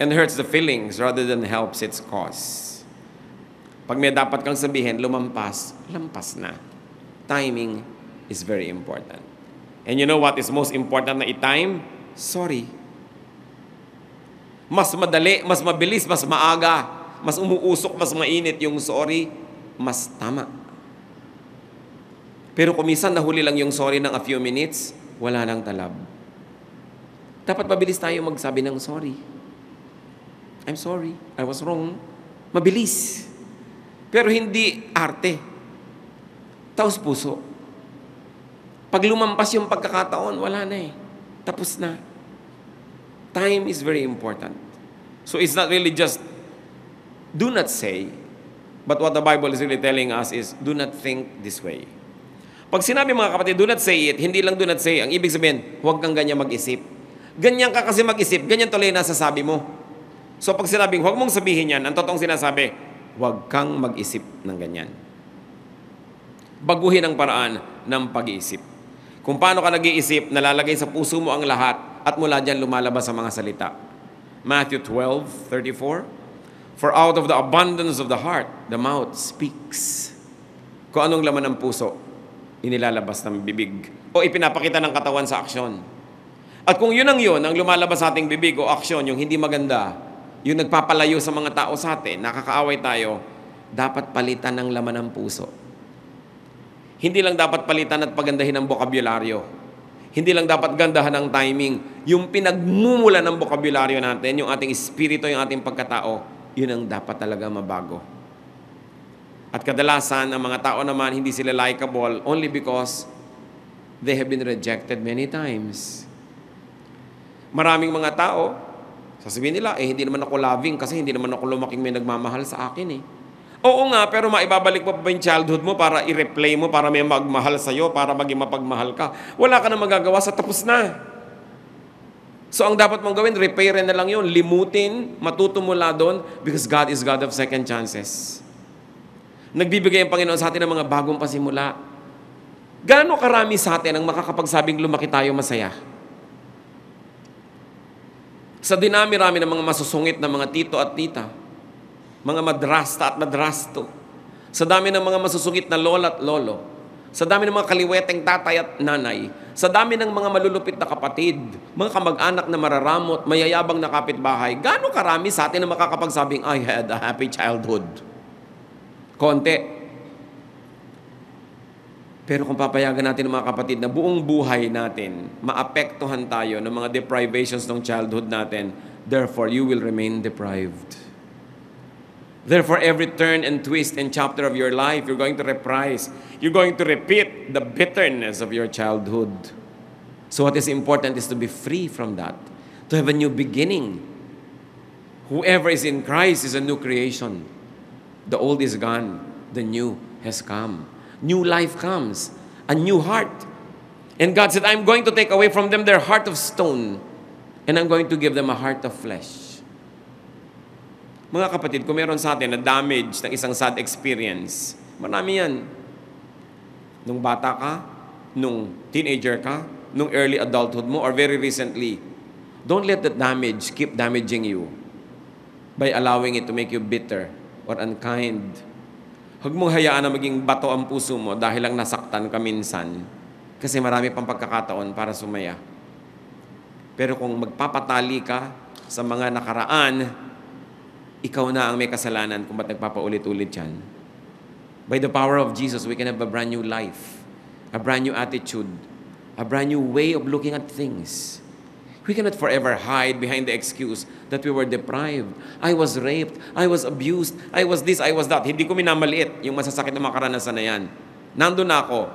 And hurts the feelings rather than helps its cause. Pag may dapat kang sabihin, lampas na. Timing is very important. And you know what is most important na i-time? Sorry. Mas madali, mas mabilis, mas maaga, mas umuusok, mas mainit yung sorry, mas tama. Pero kung minsan nahuli lang yung sorry ng a few minutes, wala nang talab. Dapat mabilis tayo magsabi ng sorry. I'm sorry, I was wrong. Mabilis. Pero hindi arte. Taos puso. Pag lumampas yung pagkakataon, wala na eh. Tapos na. Time is very important. So it's not really just do not say, but what the Bible is really telling us is do not think this way. Pag sinabi mga kapatid, do not say it, hindi lang do not say, ang ibig sabihin, huwag kang ganyan mag-isip. Ganyan ka kasi mag-isip, ganyan tuloy na sasabi mo. So pag sinabing, huwag mong sabihin yan, ang totoong sinasabi, huwag kang mag-isip ng ganyan. Baguhin ang paraan ng pag-iisip. Kung paano ka nag-iisip, nalalagay sa puso mo ang lahat at mula dyan lumalabas ang mga salita. Matthew 12:34. For out of the abundance of the heart, the mouth speaks. Kung anong laman ng puso, inilalabas ng bibig o ipinapakita ng katawan sa aksyon. At kung yun ang lumalabas sa ating bibig o aksyon, yung hindi maganda, yung nagpapalayo sa mga tao sa atin, nakakaaway tayo, dapat palitan ng laman ng puso. Hindi lang dapat palitan at pagandahin ang bokabularyo. Hindi lang dapat gandahan ang timing. Yung pinagmumula ng bokabularyo natin, yung ating espiritu, yung ating pagkatao, yun ang dapat talaga mabago. At kadalasan, ang mga tao naman, hindi sila likable only because they have been rejected many times. Maraming mga tao, sasabihin nila, hindi naman ako loving kasi hindi naman ako lumaking may nagmamahal sa akin eh. Oo nga, pero maibabalik mo pa yung childhood mo para i-replay mo, para may magmahal sa'yo, para maging mapagmahal ka. Wala ka na magagawa sa tapos na. So ang dapat mong gawin, repairin na lang yun, limutin, matuto mula doon, because God is God of second chances. Nagbibigay ang Panginoon sa atin ng mga bagong pasimula. Gaano karami sa atin ang makakapagsabing lumaki tayo masaya? Sa dinami-rami ng mga masusungit na mga tito at tita, mga madrasta at madrasto, sa dami ng mga masusungit na lola at lolo, sa dami ng mga kaliweteng tatay at nanay, sa dami ng mga malulupit na kapatid, mga kamag-anak na mararamot, mayayabang na kapitbahay, gaano karami sa atin na makakapagsabing, I had a happy childhood? Konti. Pero kung papayagan natin ng mga kapatid na buong buhay natin, maapektuhan tayo ng mga deprivations ng childhood natin, therefore, you will remain deprived. Therefore, every turn and twist and chapter of your life, you're going to reprise. You're going to repeat the bitterness of your childhood. So what is important is to be free from that, to have a new beginning. Whoever is in Christ is a new creation. The old is gone, the new has come. New life comes, a new heart. And God said, I'm going to take away from them their heart of stone, and I'm going to give them a heart of flesh. Mga kapatid, kung meron sa atin na damage ng isang sad experience, marami yan. Nung bata ka, nung teenager ka, nung early adulthood mo, or very recently, don't let that damage keep damaging you by allowing it to make you bitter or unkind. Huwag mong hayaan na maging bato ang puso mo dahil lang nasaktan ka minsan. Kasi marami pang pagkakataon para sumaya. Pero kung magpapatali ka sa mga nakaraan, ikaw na ang may kasalanan kung ba't nagpapaulit-ulit yan. By the power of Jesus, we can have a brand new life, a brand new attitude, a brand new way of looking at things. We cannot forever hide behind the excuse that we were deprived. I was raped. I was abused. I was this, I was that. Hindi ko minamaliit yung masasakit na mga karanasan na yan. Nandun na ako.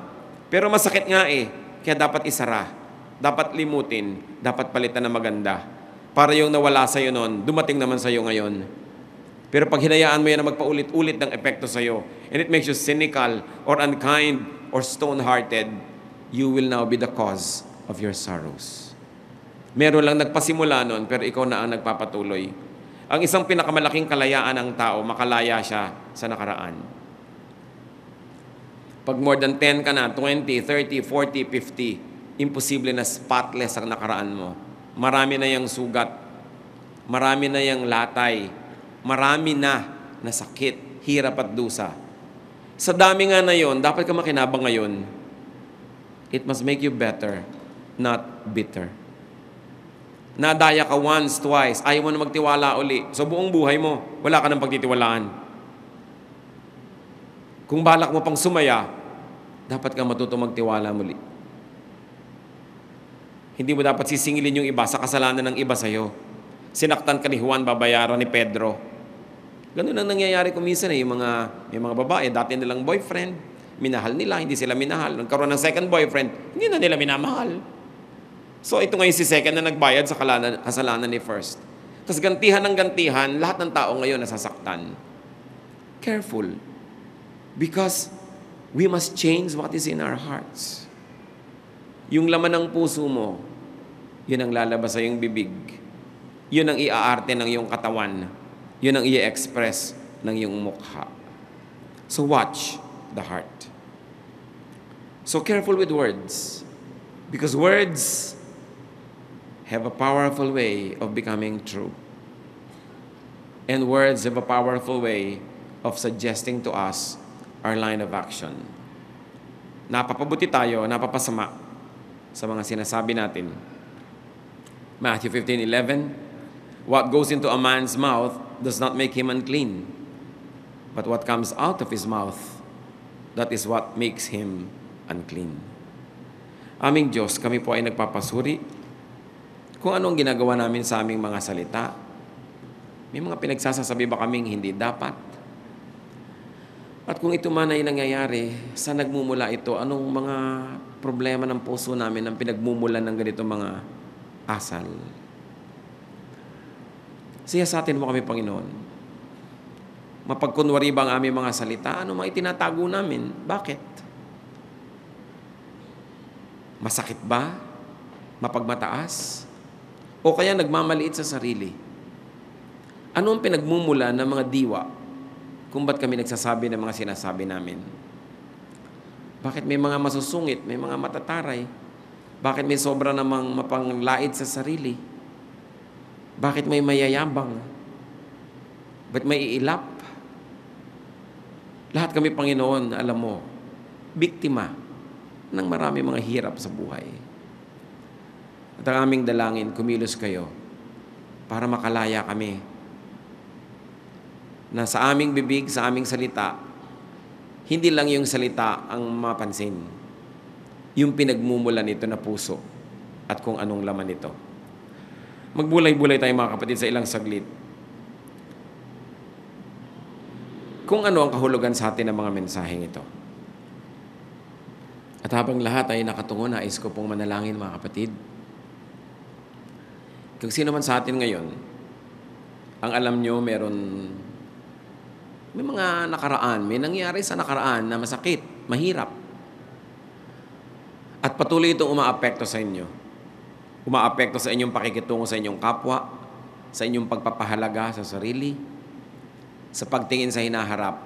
Pero masakit nga eh. Kaya dapat isara. Dapat limutin. Dapat palitan na maganda. Para yung nawala sa'yo noon, dumating naman sa'yo ngayon. Pero pag hinayaan mo yan na magpaulit-ulit ng epekto sa'yo, and it makes you cynical or unkind or stone-hearted, you will now be the cause of your sorrows. Meron lang nagpasimula nun, pero ikaw na ang nagpapatuloy. Ang isang pinakamalaking kalayaan ng tao, makalaya siya sa nakaraan. Pag more than 10 ka na, 20, 30, 40, 50, imposible na spotless ang nakaraan mo. Marami na yung sugat. Marami na yung latay. Marami na sakit, hirap at dusa. Sa dami nga na yon, dapat ka makinabang ngayon. It must make you better, not bitter. Nadaya ka once, twice, ayaw mo na magtiwala uli. So buong buhay mo, wala ka nang pagtitiwalaan. Kung balak mo pang sumaya, dapat ka matuto magtiwala muli. Hindi mo dapat sisingilin yung iba sa kasalanan ng iba sa'yo. Sinaktan ka ni Juan, babayaran ni Pedro. Ganun ang nangyayari kung minsan eh, may mga babae, dati nilang boyfriend, minahal nila, hindi sila minahal. Nagkaroon ng second boyfriend, hindi na nila minamahal. So ito ngayon si second na nagbayad sa kasalanan ni first. Tapos gantihan ng gantihan, lahat ng tao ngayon nasasaktan. Careful. Because we must change what is in our hearts. Yung laman ng puso mo, yun ang lalabas sa iyong bibig. Yun ang iaarte ng iyong katawan. Yun ang i-express ng iyong mukha. So watch the heart. So careful with words. Because words have a powerful way of becoming true. And words have a powerful way of suggesting to us our line of action. Napapabuti tayo, napapasama sa mga sinasabi natin. Matthew 15:11, what goes into a man's mouth does not make him unclean, but what comes out of his mouth, that is what makes him unclean. Aming Diyos, kami po ay nagpapasuri kung anong ginagawa namin sa aming mga salita. May mga pinagsasasabi ba kaming hindi dapat? At kung ito man ay nangyayari, saan nagmumula ito? Anong mga problema ng puso namin ang pinagmumulan ng ganito mga asal? Siyasatin mo kami, Panginoon. Mapagkunwari ba ang aming mga salita? Ano mga itinatago namin? Bakit? Masakit ba? Mapagmataas? O kaya nagmamaliit sa sarili? Ano ang pinagmumula ng mga diwa kung ba't kami nagsasabi ng mga sinasabi namin? Bakit may mga masusungit, may mga matataray? Bakit may sobra namang mapanglait sa sarili? Bakit may mayayabang? Ba't may iilap? Lahat kami, Panginoon, alam mo, biktima ng marami mga hirap sa buhay. At ang aming dalangin, kumilos kayo para makalaya kami na sa aming bibig, sa aming salita, hindi lang yung salita ang mapansin, yung pinagmumulan nito na puso at kung anong laman nito. Magbulay-bulay tayo mga kapatid sa ilang saglit. Kung ano ang kahulugan sa atin ng mga mensaheng ito. At habang lahat ay nakatungo, nais ko pong manalangin, mga kapatid. Kung sino man sa atin ngayon, ang alam nyo, may mga nakaraan, may nangyari sa nakaraan na masakit, mahirap. At patuloy itong umaapekto sa inyo. Umaapekto sa inyong pakikitungo sa inyong kapwa, sa inyong pagpapahalaga sa sarili, sa pagtingin sa hinaharap.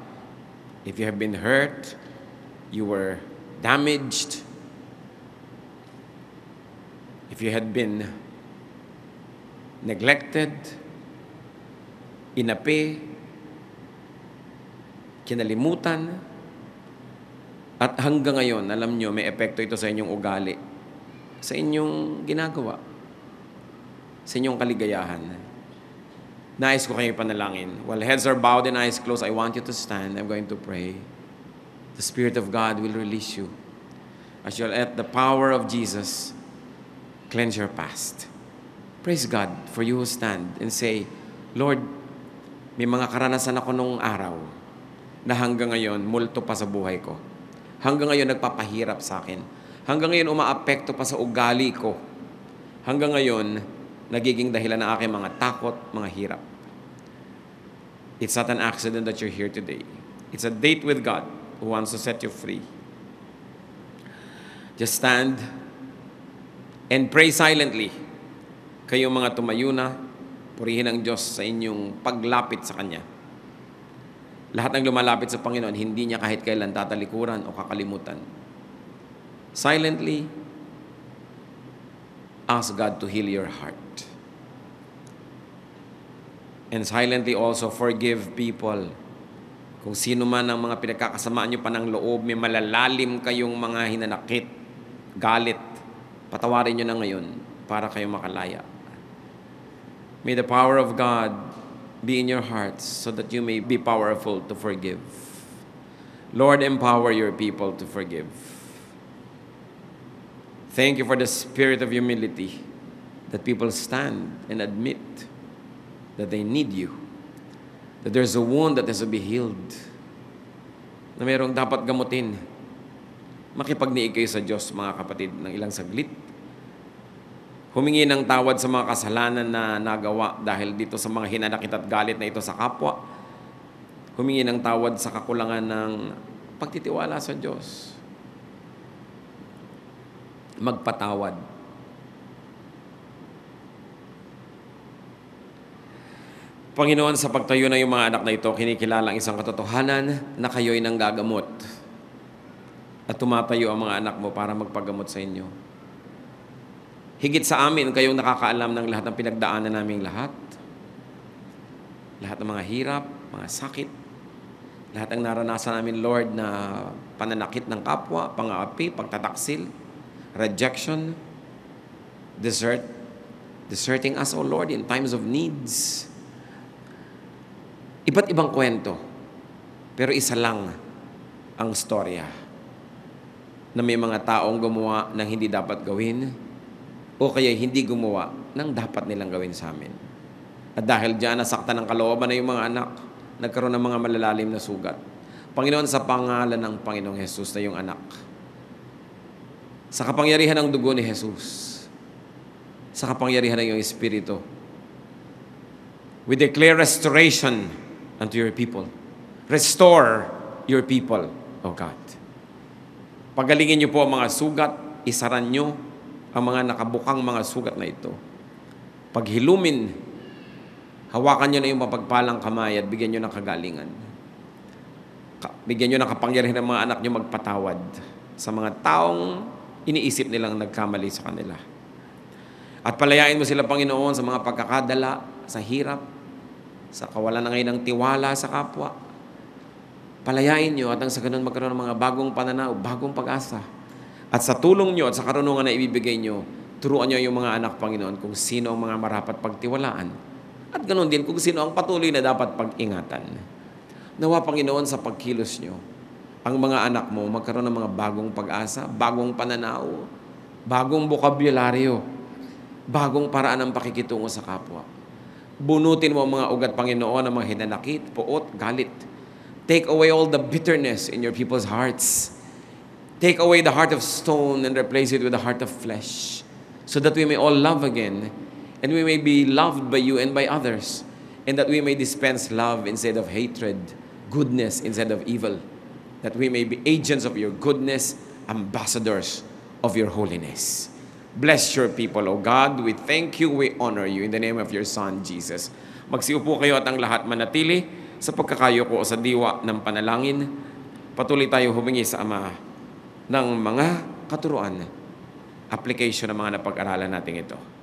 If you have been hurt, you were damaged, if you had been neglected, inapi, kinalimutan, at hanggang ngayon, alam nyo, may epekto ito sa inyong ugali, sa inyong ginagawa, sa inyong kaligayahan. Nais ko kayo panalangin. While heads are bowed and eyes closed, I want you to stand. I'm going to pray. The Spirit of God will release you as you'll let the power of Jesus cleanse your past. Praise God for you who stand and say, Lord, may mga karanasan ako nung araw na hanggang ngayon, multo pa sa buhay ko. Hanggang ngayon, nagpapahirap sa akin. Hanggang ngayon, umaapekto pa sa ugali ko. Hanggang ngayon, nagiging dahilan ng aking mga takot, mga hirap. It's not an accident that you're here today. It's a date with God who wants to set you free. Just stand and pray silently. Kayong mga tumayo na, purihin ang Diyos sa inyong paglapit sa Kanya. Lahat ng lumalapit sa Panginoon, hindi niya kahit kailan tatalikuran o kakalimutan. Silently, ask God to heal your heart. And silently also forgive people. Kung sino man ang mga pinagkakasamaan nyo pa ng loob, may malalalim kayong mga hinanakit, galit, patawarin nyo na ngayon para kayo makalaya. May the power of God be in your hearts so that you may be powerful to forgive. Lord, empower your people to forgive. Thank you for the spirit of humility that people stand and admit that they need you. That there's a wound that has to be healed. Na mayroong dapat gamutin. Makipagniig kayo sa Diyos, mga kapatid, ng ilang saglit. Humingi ng tawad sa mga kasalanan na nagawa dahil dito sa mga hinanakit at galit na ito sa kapwa. Humingi ng tawad sa kakulangan ng pagtitiwala sa Diyos. Magpatawad. Panginoon, sa pagtayo na yung mga anak na ito, kinikilala ang isang katotohanan na kayo'y nanggagamot. At tumatayo ang mga anak mo para magpagamot sa inyo. Higit sa amin, kayong nakakaalam ng lahat ng pinagdaanan naming lahat. Lahat ng mga hirap, mga sakit. Lahat ng naranasan namin, Lord, na pananakit ng kapwa, pang-aapi, pagtataksil, rejection, deserting us, O Lord, in times of needs. Iba't ibang kwento, pero isa lang ang storya na may mga taong gumawa ng hindi dapat gawin o kaya hindi gumawa ng dapat nilang gawin sa amin. At dahil diyan, nasaktan ng kalooban na yung mga anak, nagkaroon ng mga malalalim na sugat. Panginoon, sa pangalan ng Panginoong Jesus na yung anak, sa kapangyarihan ng dugo ni Jesus, sa kapangyarihan ng iyong Espiritu, we declare restoration unto your people. Restore your people, O God. Pagalingin niyo po ang mga sugat, isaran niyo ang mga nakabukang mga sugat na ito. Paghilumin, hawakan niyo na yung mapagpalang kamay at bigyan niyo ng kagalingan. Bigyan niyo ng kapangyarihan ng mga anak niyo magpatawad sa mga taong iniisip nilang nagkamali sa kanila. At palayain mo sila, Panginoon, sa mga pagkakadala, sa hirap, sa kawalan na ngayon ng tiwala sa kapwa. Palayain niyo at ang sa ganun magkaroon ng mga bagong pananaw, bagong pag-asa. At sa tulong niyo at sa karunungan na ibibigay niyo, turuan niyo yung mga anak, Panginoon, kung sino ang mga marapat pagtiwalaan. At ganun din kung sino ang patuloy na dapat pag-ingatan. Nawa, Panginoon, sa pagkilos niyo, ang mga anak mo magkaroon ng mga bagong pag-asa, bagong pananaw, bagong bokabularyo, bagong paraan ng pakikitungo sa kapwa. Bunutin mo ang mga ugat, Panginoon, ang mga hinanakit, puot, galit. Take away all the bitterness in your people's hearts. Take away the heart of stone and replace it with a heart of flesh, so that we may all love again, and we may be loved by you and by others, and that we may dispense love instead of hatred, goodness instead of evil, that we may be agents of your goodness, ambassadors of your holiness. Bless your people, O God. We thank you, we honor you, in the name of your Son, Jesus. Magsiupo kayo at ang lahat manatili sa pagkakayuko sa diwa ng panalangin. Patuloy tayo humingi sa Ama ng mga katuruan, application ng mga napag-aralan natin ito.